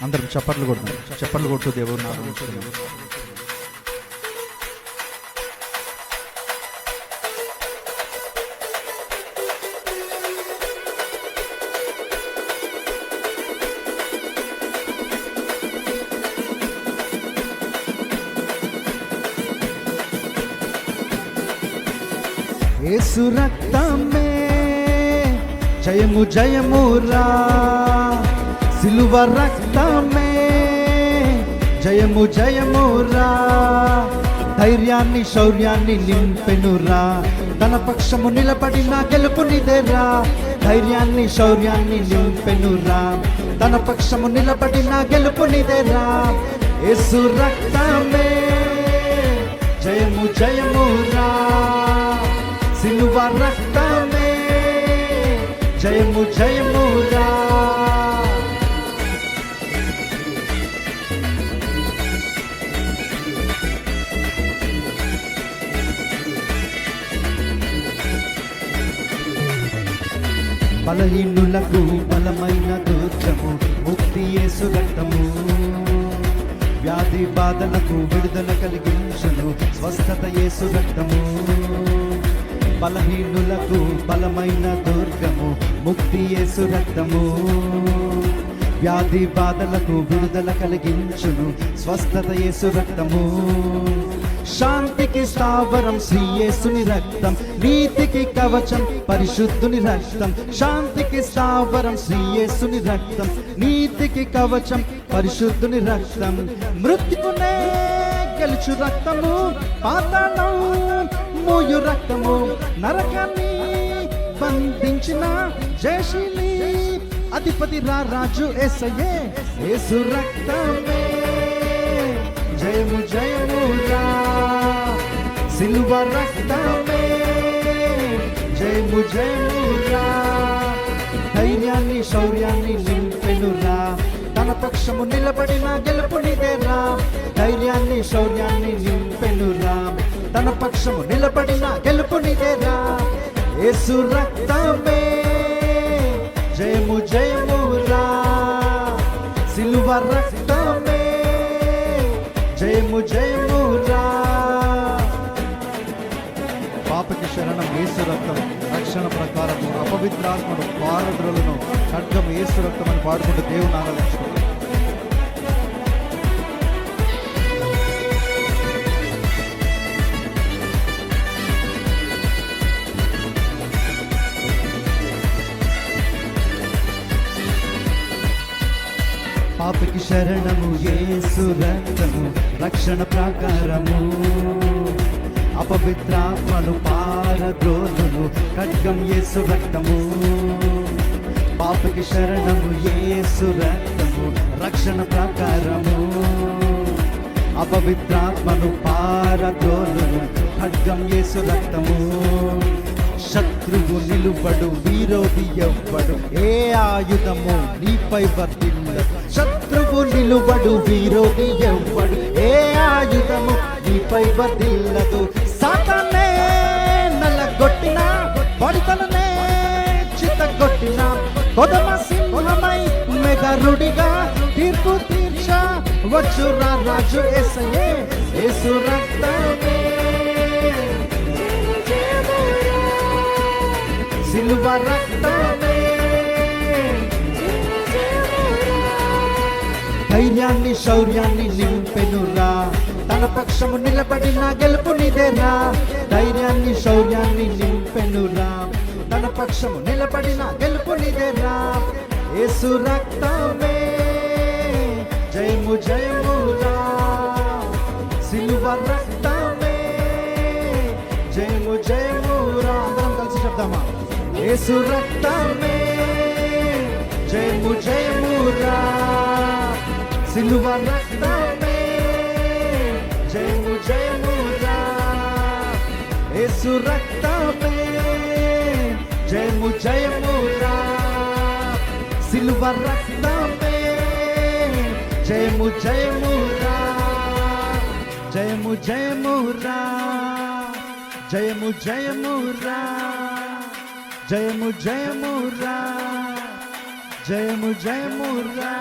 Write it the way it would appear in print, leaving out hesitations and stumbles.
అందరం చప్పట్లు కొడతాం. చప్పట్లు కొడుతూ దేవుని ఆరాధించుకుందాం. యేసు రక్తమే జయము జయమురా, సిలువ రక్తమే జయము జయమురా, ధైర్యాన్ని శౌర్యాన్ని నింపెనురా, తన పక్షము నిలబడిన గెలుపునిదేరా, ధైర్యాన్ని శౌర్యాన్ని నింపెనురా, తన పక్షము నిలబడిన గెలుపునిదేరా. యేసు రక్తమే జయము జయమురా, సిలువ రక్తమే జయము జయమురా. బలహీనులకు బలమైన దుర్గము ముక్తి యేసు రక్తము, వ్యాధి బాధలకు విడుదల కలిగించును స్వస్థత యేసు రక్తము. బలహీనులకు బలమైన దుర్గము ముక్తి యేసు రక్తము, వ్యాధి బాధలకు విడుదల కలిగించును స్వస్థత యేసు రక్తము. శాంతికి స్థావరం శ్రీ యేసుని రక్తం, నీతికి కవచం పరిశుద్ధుని రక్తం. శాంతికి స్థావరం శ్రీ యేసుని రక్తం, నీతికి కవచం పరిశుద్ధుని రక్తం. మృత్యునే గెలుచు రక్తము, పాతాళం మోయు రక్తము, నరకాన్ని బంధించిన జయశీలి అధిపతి రాజు యేసయ్యే. యేసు రక్తమే జయము జయమురా, సిలువ రక్తమే జయము జయమురా, ధైర్యాన్ని శౌర్యాన్ని నింపెనురా, తన పక్షము నిలబడిన గెలుపునిదేరా, ధైర్యాన్ని శౌర్యాన్ని నింపెనురా, తన పక్షము నిలబడిన గెలుపునిదేరా. యేసు రక్తమే జయము జయమురా, సిలువ రక్తమే జయము జయమురా. పాపకి శరణం యేసు రక్తం, రక్షణ ప్రకారము అపవిత్రాత్మను పారద్రోలను ఖడ్గము యేసు రక్తం అని పాడుకుంటూ దేవుని ఆరాధించుకుంటాం. పాపకి శరణము యేసు రక్తము, రక్షణ ప్రకారము అపవిత్రాత్మను పారద్రోలును ఖడ్గం యేసు రక్తము. పాపకి శరణము యేసు రక్తము, రక్షణ ప్రకారము అపవిత్రాత్మను పారద్రోలును ఖడ్గం యేసు రక్తము. శత్రువు నిలుబడు విరోధి ఎవ్వడు, ఏ ఆయుధము నీపై వర్తిల్లదు. శత్రువు నిలుబడు విరోధి ఎవ్వడు, ఏ ఆయుధము నీపై వర్తిల్లదు. సాతానే నల్లగొట్టిన బడితలనే చిత్తగొట్టిన కొదమ సింహమై మెగరుడిగా తీర్పు తీర్చ వచ్చు రాజు యేసయ్యే. యేసు రక్తమే సిలువ రక్తమే, ధైర్యాన్ని శౌర్యాన్ని నింపెనురా, తన పక్షము నిలబడిన గెలుపునిదేరా, ధైర్యాన్ని శౌర్యాన్ని నింపెనురా, తన పక్షము నిలబడిన గెలుపునిదేరా. యేసు రక్తమే జయము జయమురా, సిలువ రక్తమే జయము జయమురా. అందరం కలిసి చెప్తామా? యేసు రక్తమే జయము జయమురా, సిలువ రక్తమే జయము జయమురా. యేసు రక్తమే జయము జయమురా, సిలువ రక్తమే జయము జయమురా. జయము జయమురా, జయము జయమురా, జయము జయమురా, జయము జయమురా.